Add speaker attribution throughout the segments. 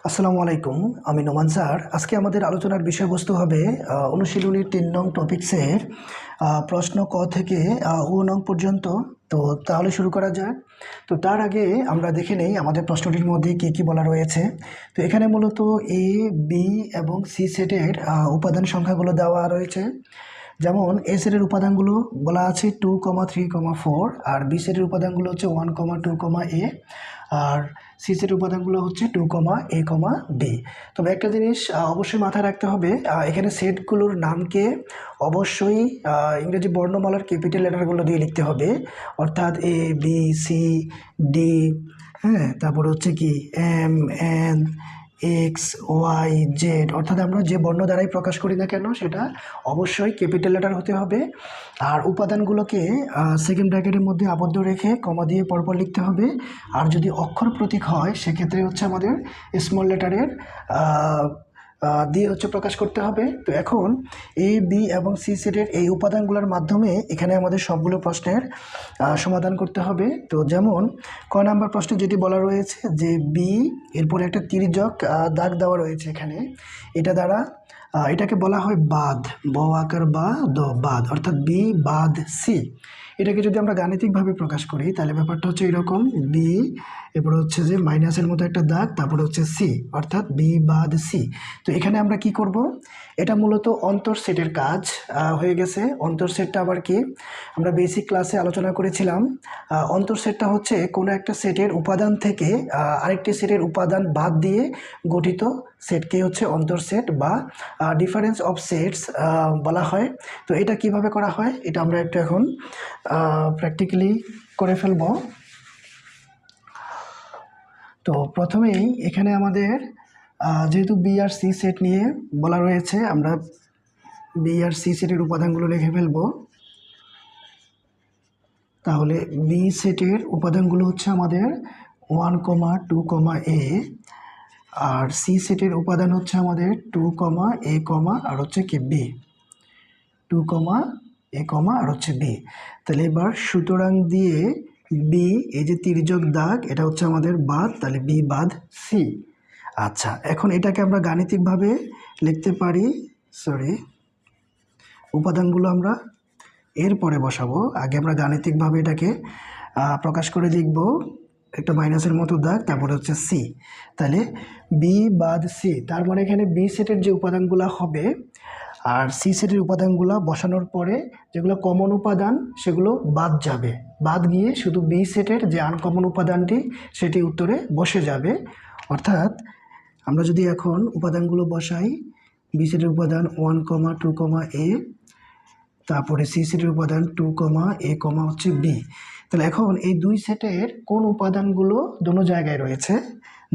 Speaker 1: আসসালামু আলাইকুম। আমি নোমান স্যার। আজকে আমাদের আলোচনার বিষয়বস্তু হবে অনুশীলনীর ৩ নং টপিকসের প্রশ্ন ক থেকে ও নং পর্যন্ত। তো তাহলে শুরু করা যাক। তো তার আগে আমরা দেখে নেই আমাদের প্রশ্নটির মধ্যে কী কী বলা রয়েছে। তো এখানে মূলত এ, বি এবং সি সেটের উপাদান সংখ্যাগুলো দেওয়া রয়েছে। যেমন এ সেটের উপাদানগুলো বলা আছে 2, 3, 4, আর বি সেটের উপাদানগুলো হচ্ছে 1, 2, এ, আর সি সেটের উপাদানগুলো হচ্ছে 2, এ, ডি। তবে একটা জিনিস অবশ্যই মাথায় রাখতে হবে, এখানে সেটগুলোর নামকে অবশ্যই ইংরেজি বর্ণমালার ক্যাপিটাল লেটারগুলো দিয়ে লিখতে হবে, অর্থাৎ এ, বি, সি, ডি, হ্যাঁ, তারপরে হচ্ছে কি M, N, X, Y, Z, অর্থাৎ আমরা যে বর্ণ দ্বারাই প্রকাশ করি না কেন সেটা অবশ্যই ক্যাপিটাল লেটার হতে হবে। আর উপাদানগুলোকে সেকেন্ড ব্র্যাকেটের মধ্যে আবদ্ধ রেখে কমা দিয়ে পরপর লিখতে হবে। আর যদি অক্ষর প্রতীক হয় সেক্ষেত্রে হচ্ছে আমাদের স্মল লেটারের দিয়ে হচ্ছে প্রকাশ করতে হবে। তো এখন এ, বি এবং সি সেটের এই উপাদানগুলোর মাধ্যমে এখানে আমাদের সবগুলো প্রশ্নের সমাধান করতে হবে। তো যেমন ক নাম্বার প্রশ্নে যেটি বলা রয়েছে যে বি, এরপরে একটা তির্যক দাগ দেওয়া রয়েছে এখানে, এটা দ্বারা এটাকে বলা হয় বাদ, ব আকার বা দ, বাদ, অর্থাৎ বি বাদ সি। এটাকে যদি আমরা গাণিতিকভাবে প্রকাশ করি তাহলে ব্যাপারটা হচ্ছে এরকম, বি, এরপরে হচ্ছে যে মাইনাসের মতো একটা দাগ, তারপরে হচ্ছে সি, অর্থাৎ বি বাদ সি। তো এখানে আমরা কি করব, এটা মূলত অন্তর সেটের কাজ হয়ে গেছে। অন্তর সেটটা আবার কি, আমরা বেসিক ক্লাসে আলোচনা করেছিলাম। অন্তর সেটটা হচ্ছে কোনো একটা সেটের উপাদান থেকে আরেকটি সেটের উপাদান বাদ দিয়ে গঠিত সেটকে হচ্ছে অন্তর সেট বা ডিফারেন্স অফ সেটস বলা হয়। তো এটা কিভাবে করা হয় এটা আমরা একটু এখন প্র্যাকটিক্যালি করে ফেলব। তো প্রথমেই এখানে আমাদের যেহেতু বি আর সি সেট নিয়ে বলা রয়েছে, আমরা বি আর সি সেটের উপাদানগুলো লিখে ফেলব। তাহলে বি সেটের উপাদানগুলো হচ্ছে আমাদের 1, 2, এ, আর সি সেটের উপাদান হচ্ছে আমাদের 2, এ, আর হচ্ছে কি বি, 2, এ, আর হচ্ছে বি। তাহলে এবার সুতরাং দিয়ে বি, এই যে তির্যক দাগ, এটা হচ্ছে আমাদের বাদ, তাহলে বি বাদ সি। আচ্ছা, এখন এটাকে আমরা গাণিতিকভাবে লিখতে পারি, উপাদানগুলো আমরা এরপরে বসাবো, আগে আমরা গাণিতিকভাবে এটাকে প্রকাশ করে লিখব, একটা মাইনাসের মতো দাগ, তারপরে হচ্ছে সি। তাহলে বি বাদ সি, তার মানে এখানে বি সেটের যে উপাদানগুলো হবে আর সি সেটের উপাদানগুলো বসানোর পরে যেগুলো কমন উপাদান সেগুলো বাদ যাবে, বাদ গিয়ে শুধু বি সেটের যে আনকমন উপাদানটি সেটি উত্তরে বসে যাবে। অর্থাৎ আমরা যদি এখন উপাদানগুলো বসাই, বি সেটের উপাদান 1, 2, এ, তারপরে সি সেটের উপাদান 2, এ, হচ্ছে বি। তাহলে এখন এই দুই সেটের কোন উপাদানগুলো দোনো জায়গায় রয়েছে,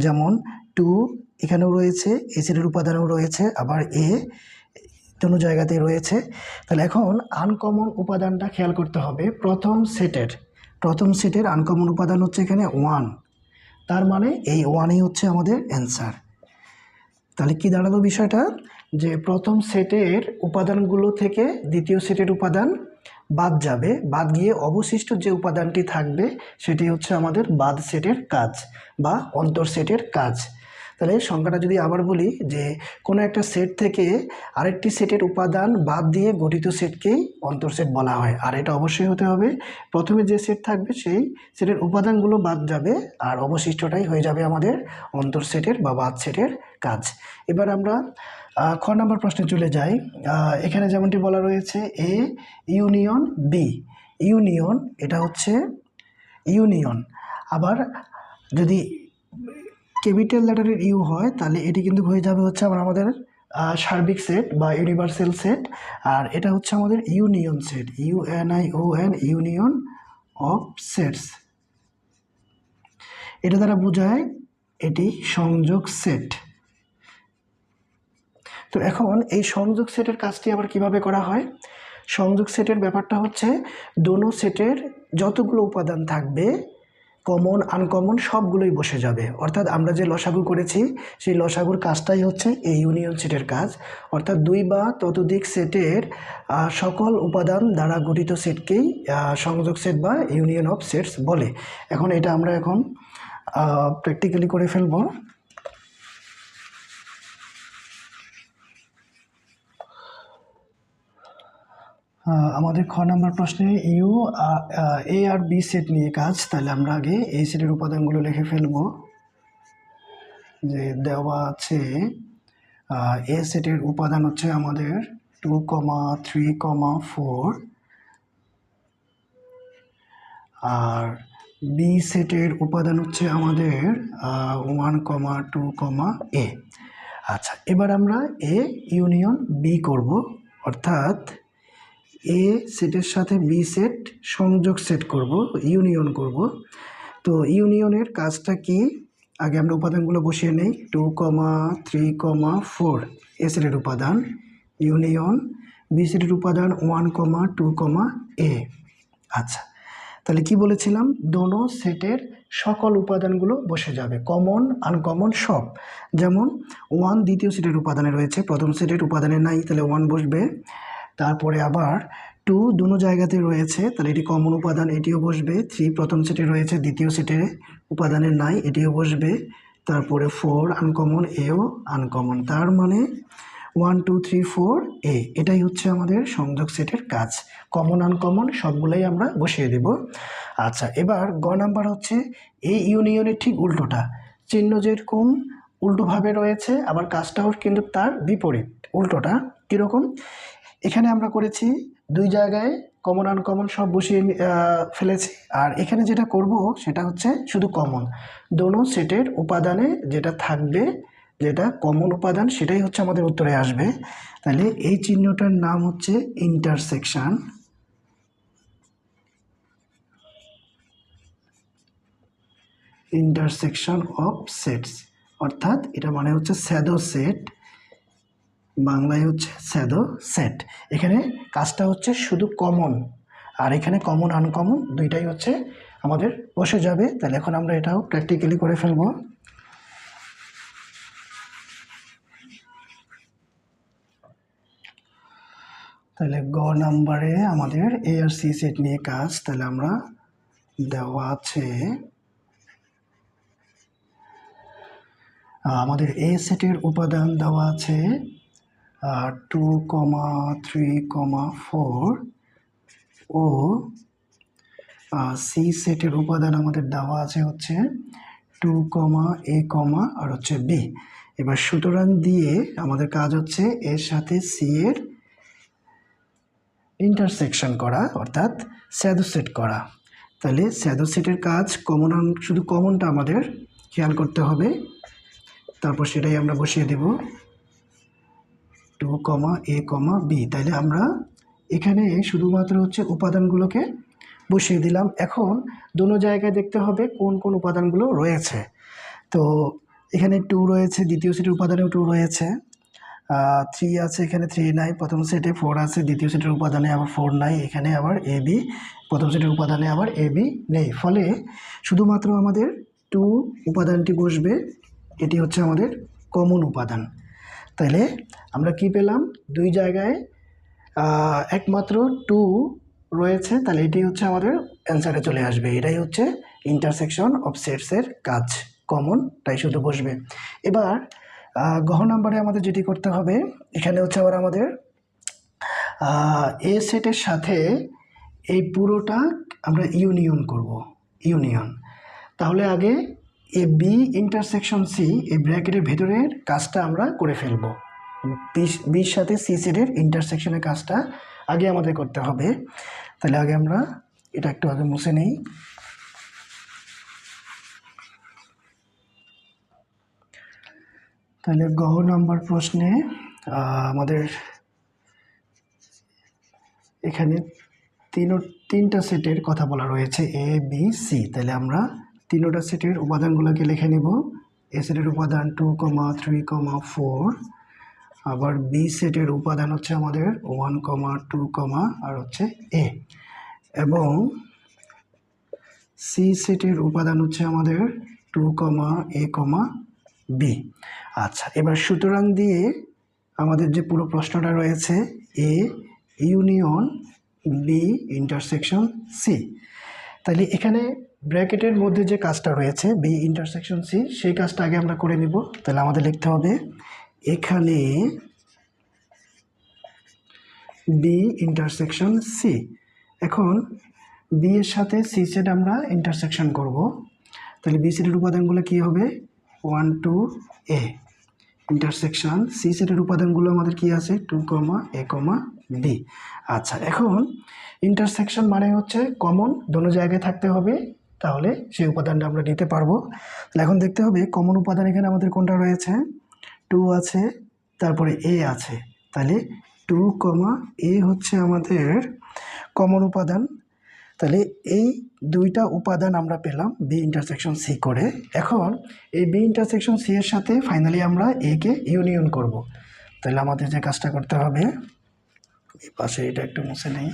Speaker 1: যেমন 2 এখানেও রয়েছে, এ সেটের উপাদানও রয়েছে, আবার এ দোনো জায়গাতেই রয়েছে। তাহলে এখন আনকমন উপাদানটা খেয়াল করতে হবে। প্রথম সেটের আনকমন উপাদান হচ্ছে এখানে 1, তার মানে এই 1ই হচ্ছে আমাদের অ্যান্সার। তাহলে কি দাঁড়ালো বিষয়টা, যে প্রথম সেটের উপাদানগুলো থেকে দ্বিতীয় সেটের উপাদান বাদ যাবে, বাদ গিয়ে অবশিষ্ট যে উপাদানটি থাকবে সেটি হচ্ছে আমাদের বাদ সেটের কাজ বা অন্তর সেটের কাজ। তাহলে সংখ্যাটা যদি আবার বলি, যে কোনো একটা সেট থেকে আরেকটি সেটের উপাদান বাদ দিয়ে গঠিত সেটকেই অন্তর সেট বলা হয়। আর এটা অবশ্যই হতে হবে, প্রথমে যে সেট থাকবে সেই সেটের উপাদানগুলো বাদ যাবে আর অবশিষ্টটাই হয়ে যাবে আমাদের অন্তর সেটের বা বাদ সেটের কাজ। এবার আমরা খ নম্বর প্রশ্নে চলে যাই। এখানে যেমনটি বলা রয়েছে এ ইউনিয়ন বি, ইউনিয়ন, এটা হচ্ছে ইউনিয়ন। আবার যদি ক্যাপিটাল লেটারের ইউ হয় তাহলে এটি কিন্তু হয়ে যাবে হচ্ছে আমাদের সার্বিক সেট বা ইউনিভার্সাল সেট, আর এটা হচ্ছে আমাদের union set, U N I O N, union of sets. এটা দ্বারা বোঝায় এটি সংযোগ সেট। তো এখন এই সংযোগ সেটের কাজটি আবার কিভাবে করা হয়, সংযোগ সেটের ব্যাপারটা হচ্ছে দোনো সেটের যতগুলো উপাদান থাকবে কমন আনকমন সবগুলোই বসে যাবে। অর্থাৎ আমরা যে লসাগু করেছি সেই লসাগুর কাজটাই হচ্ছে এই ইউনিয়ন সেটের কাজ, অর্থাৎ দুই বা ততোধিক সেটের সকল উপাদান দ্বারা গঠিত সেটকেই সংযোগ সেট বা ইউনিয়ন অফ সেটস বলে। এখন এটা আমরা এখন প্র্যাকটিক্যালি করে ফেলব। আমাদের খ নাম্বার প্রশ্নে U A R B set নিয়ে কাজ। তাহলে আমরা আগে এই সেটের উপাদানগুলো লিখে ফেলবো। যে দেওয়া আছে এ সেটের উপাদান হচ্ছে আমাদের 2, 3, 4, আর বি সেটের উপাদান হচ্ছে আমাদের 1, 2, এ। আচ্ছা, এবার আমরা এ ইউনিয়ন বি করব, অর্থাৎ এ সেটের সাথে বি সেট সংযোগ সেট করব, ইউনিয়ন করব। তো ইউনিয়নের কাজটা কি, আগে আমরা উপাদানগুলো বসিয়ে নেই। 2, 3, 4 এ সেটের উপাদান, ইউনিয়ন বি সেটের উপাদান 1, 2, এ। আচ্ছা, তাহলে কি বলেছিলাম, দোনো সেটের সকল উপাদানগুলো বসে যাবে, কমন আনকমন সব। যেমন 1 দ্বিতীয় সেটের উপাদানে রয়েছে, প্রথম সেটের উপাদানে নাই, তাহলে 1 বসবে। তারপরে আবার 2 দুনো জায়গাতে রয়েছে, তাহলে এটি কমন উপাদান, এটিও বসবে। 3 প্রথম সেটে রয়েছে, দ্বিতীয় সেটের উপাদানে নাই, এটিও বসবে। তারপরে 4 আনকমন, এও আনকমন, তার মানে 1, 2, 3, 4 এ। এটাই হচ্ছে আমাদের সংযোগ সেটের কাজ, কমন আনকমন সবগুলোই আমরা বসিয়ে দেব। আচ্ছা, এবার গ নাম্বার হচ্ছে এই ইউনিয়নের ঠিক উল্টোটা, চিহ্ন যেরকম উল্টোভাবে রয়েছে, আবার কাজটাও কিন্তু তার বিপরীত, উল্টোটা। কীরকম, এখানে আমরা করেছি দুই জায়গায় কমন আনকমন সব বসিয়ে ফেলেছি, আর এখানে যেটা করব সেটা হচ্ছে শুধু কমন, দোনো সেটের উপাদানে যেটা থাকবে, যেটা কমন উপাদান, সেটাই হচ্ছে আমাদের উত্তরে আসবে। তাহলে এই চিহ্নটার নাম হচ্ছে ইন্টারসেকশন। ইন্টারসেকশন অফ সেটস, অর্থাৎ এটা মানে হচ্ছে স্যাডো সেট, বাংলায় হচ্ছে স্যাডো সেট। এখানে কাজটা হচ্ছে শুধু কমন, আর এখানে কমন আনকমন দুইটাই হচ্ছে আমাদের বসে যাবে। তাহলে এখন আমরা এটাও প্র্যাকটিক্যালি করে ফেলবো। তাহলে গ নাম্বারে আমাদের এ আর সি সেট নিয়ে কাজ। তাহলে আমরা দেওয়া আছে আমাদের এ সেটের উপাদান দেওয়া আছে 2, 3, 4 ও সি সেটের উপাদান আমাদের দেওয়া আছে হচ্ছে 2, এ, আর হচ্ছে বি। এবার সুতরাং দিয়ে আমাদের কাজ হচ্ছে এর সাথে সি এর ইন্টারসেকশন করা, অর্থাৎ স্যাডো সেট করা। তাহলে স্যাডো সেটের কাজ কমন, শুধু কমনটা আমাদের খেয়াল করতে হবে, তারপর সেটাই আমরা বসিয়ে দেব 2, এ, বি। তাইলে আমরা এখানে শুধুমাত্র হচ্ছে উপাদানগুলোকে বসিয়ে দিলাম। এখন দুটো জায়গায় দেখতে হবে কোন কোন উপাদানগুলো রয়েছে। তো এখানে 2 রয়েছে, দ্বিতীয় সেটের উপাদানেও 2 রয়েছে, 3 আছে, এখানে 3 নাই, প্রথম সেটে 4 আছে, দ্বিতীয় সেটের উপাদানে আবার 4 নাই, এখানে আবার এ বি, প্রথম সেটের উপাদানে আবার এ বি নেই। ফলে শুধুমাত্র আমাদের 2 উপাদানটি বসবে, এটি হচ্ছে আমাদের কমন উপাদান। তাহলে আমরা কি পেলাম, দুই জায়গায় একমাত্র 2 রয়েছে, তাহলে এটি হচ্ছে আমাদের অ্যান্সারে চলে আসবে। এটাই হচ্ছে ইন্টারসেকশন অফ সেটসের কাজ, কমন তাই শুধু বসবে। এবার গহ নাম্বারে আমাদের যেটি করতে হবে, এখানে হচ্ছে আবার আমাদের এ সেটের সাথে এই পুরোটা আমরা ইউনিয়ন করব, ইউনিয়ন। তাহলে আগে এ বি ইন্টারসেকশন সি, এই ব্র্যাকেটের ভেতরের কাজটা আমরা করে ফেলবো। বির সাথে সি সেটের ইন্টারসেকশনের কাজটা আগে আমাদের করতে হবে। তাহলে আগে আমরা এটা একটু আগে মুছে নেই। তাহলে গহ নাম্বার প্রশ্নে আমাদের এখানে তিনটা সেটের কথা বলা রয়েছে, এ বি সি। তাহলে আমরা তিনটা সেটের উপাদানগুলোকে লিখে নেব। এ সেটের উপাদান 2, 3, 4, আবার বি সেটের উপাদান হচ্ছে আমাদের 1, 2, আর হচ্ছে এ, এবং সি সেটের উপাদান হচ্ছে আমাদের 2, এ, বি। আচ্ছা, এবার সুতরাং দিয়ে আমাদের যে পুরো প্রশ্নটা রয়েছে, A union B intersection C. তাহলে এখানে ব্র্যাকেটের মধ্যে যে কাজটা রয়েছে বি ইন্টারসেকশন সি, সেই কাজটা আগে আমরা করে নিব। তাহলে আমাদের লিখতে হবে এখানে বি ইন্টারসেকশন সি। এখন বি এর সাথে সি সেট আমরা ইন্টারসেকশন করব, তাহলে বি সেটের উপাদানগুলো কি হবে 1 2 এ ইন্টারসেকশন সি সেটের উপাদানগুলো আমাদের কি আছে 2 এ বি। আচ্ছা, এখন ইন্টারসেকশন মানে হচ্ছে কমন দোনো জায়গায় থাকতে হবে, তাহলে সেই উপাদানটা আমরা নিতে পারবো। তাহলে এখন দেখতে হবে কমন উপাদান এখানে আমাদের কোনটা রয়েছে 2 আছে, তারপরে এ আছে, তাহলে 2 এ হচ্ছে আমাদের কমন উপাদান। তাহলে এই দুইটা উপাদান আমরা পেলাম বি ইন্টারসেকশন সি করে। এখন এই বি ইন্টারসেকশন সি এর সাথে ফাইনালি আমরা এ কে ইউনিয়ন করব। তাহলে আমাদের যে কাজটা করতে হবে, এই পাশে এটা একটু মুছে নেই।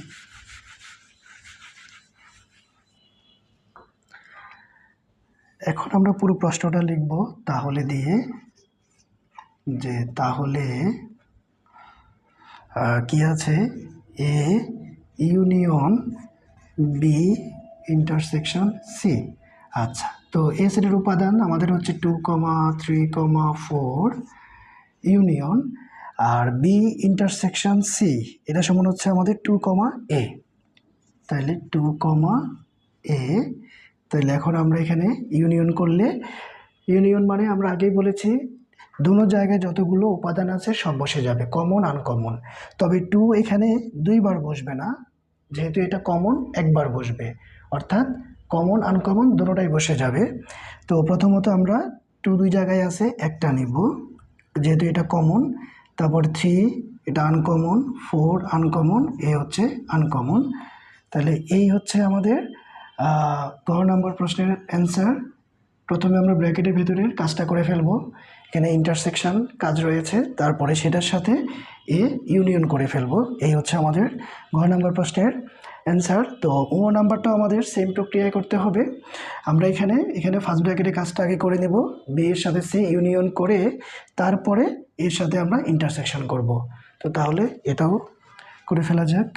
Speaker 1: এখন আমরা পুরো প্রশ্নটা লিখব তাহলে দিয়ে, যে তাহলে কি আছে A union B intersection C. আচ্ছা, তো এ সেটের উপাদান আমাদের হচ্ছে 2 3 4 ইউনিয়ন, আর বি ইন্টারসেকশন সি এটা সমান হচ্ছে আমাদের 2 এ। তাহলে 2 এ, তাহলে এখন আমরা এখানে ইউনিয়ন করলে, ইউনিয়ন মানে আমরা আগেই বলেছি দুনো জায়গায় যতগুলো উপাদান আছে সব বসে যাবে, কমন আনকমন। তবে 2 এখানে দুইবার বসবে না, যেহেতু এটা কমন একবার বসবে, অর্থাৎ কমন আনকমন দুটোটাই বসে যাবে। তো প্রথমত আমরা 2 দুই জায়গায় আছে একটা নিব, যেহেতু এটা কমন। তারপর 3 এটা আনকমন, 4 আনকমন, এ হচ্ছে আনকমন। তাহলে এই হচ্ছে আমাদের গ নাম্বার প্রশ্নের অ্যান্সার। প্রথমে আমরা ব্র্যাকেটের ভেতরের কাজটা করে ফেলবো, এখানে ইন্টারসেকশন কাজ রয়েছে, তারপরে সেটার সাথে এ ইউনিয়ন করে ফেলবো। এই হচ্ছে আমাদের গ নাম্বার প্রশ্নের অ্যান্সার। তো ও নাম্বারটাও আমাদের সেম প্রক্রিয়ায় করতে হবে। আমরা এখানে ফার্স্ট ব্র্যাকেটের কাজটা আগে করে নেব, বি এর সাথে সি ইউনিয়ন করে তারপরে এর সাথে আমরা ইন্টারসেকশন করব। তো তাহলে এটাও করে ফেলা যাক।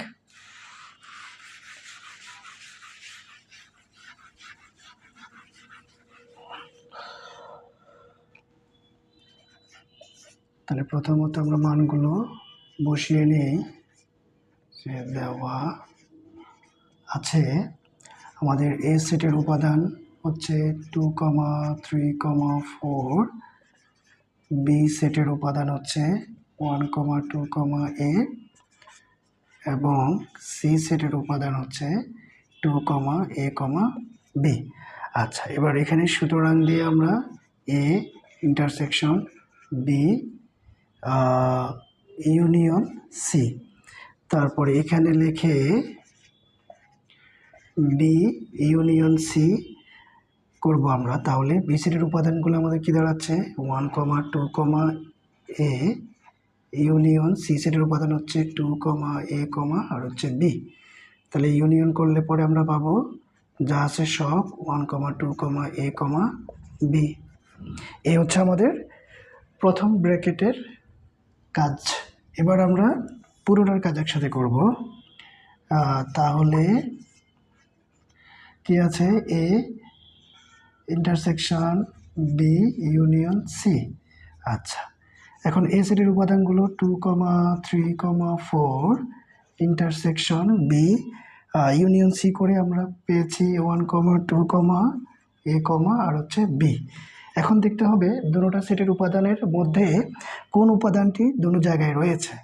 Speaker 1: তাহলে প্রথমত আমরা মানগুলো বসিয়ে নিই, যে দেওয়া আছে আমাদের এ সেটের উপাদান হচ্ছে 2 3 4, বি সেটের উপাদান হচ্ছে 1 2 এ, এবং সি সেটের উপাদান হচ্ছে 2 এ বি। আচ্ছা, এবার এখানে সুতরাং দিয়ে আমরা A intersection B union C, তারপরে এখানে লিখে বি ইউনিয়ন সি করব আমরা। তাহলে বি সেটের উপাদানগুলো আমাদের কি দাঁড়াচ্ছে 1 2 এ ইউনিয়ন সি সেটের উপাদান হচ্ছে 2 এ আর হচ্ছে বি। তাহলে ইউনিয়ন করলে পরে আমরা পাবো যা আছে সব 1 2 এ বি। এই হচ্ছে আমাদের প্রথম ব্র্যাকেটের কাজ। এবার আমরা পুরোটার কাজ একসাথে করব। তাহলে কি আছে A intersection B union C. আচ্ছা, এখন এ সেটের উপাদানগুলো 2 3 4 ইন্টারসেকশন বি ইউনিয়ন সি করে আমরা পেয়েছি 1 2 এ আর হচ্ছে বি। এখন দেখতে হবে দুটোটা সেটের উপাদানের মধ্যে কোন উপাদানটি দুটো জায়গায় রয়েছে।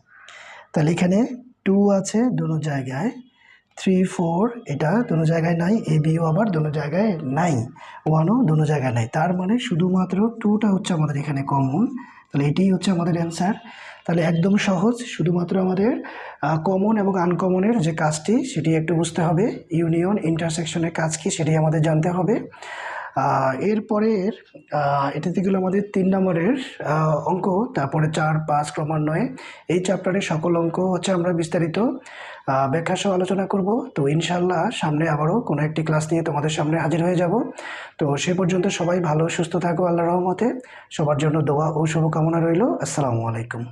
Speaker 1: তাহলে এখানে 2 আছে দুটো জায়গায়, 3 4 এটা দুটো জায়গায় নাই, এ বিও আবার দুটো জায়গায় নাই, 1ও দুটো জায়গায় নাই। তার মানে শুধুমাত্র 2টা হচ্ছে আমাদের এখানে কমন। তাহলে এটাই হচ্ছে আমাদের অ্যান্সার। তাহলে একদম সহজ, শুধুমাত্র আমাদের কমন এবং আনকমনের যে কাজটি সেটি একটু বুঝতে হবে, ইউনিয়ন ইন্টারসেকশনের কাজ কি সেটি আমাদের জানতে হবে। এরপরের এটাতে গেলো আমাদের 3 নম্বরের অঙ্ক, তারপরে 4 5 ক্রমান্বয়ে এই চ্যাপ্টারের সকল অঙ্ক হচ্ছে আমরা বিস্তারিত ব্যাখ্যা সহ আলোচনা করব। তো ইনশাল্লাহ সামনে আবারও কোনো একটি ক্লাস নিয়ে তোমাদের সামনে হাজির হয়ে যাব। তো সে পর্যন্ত সবাই ভালো সুস্থ থাকো, আল্লাহর রহমতে। সবার জন্য দোয়া ও শুভকামনা রইল। আসসালামু আলাইকুম।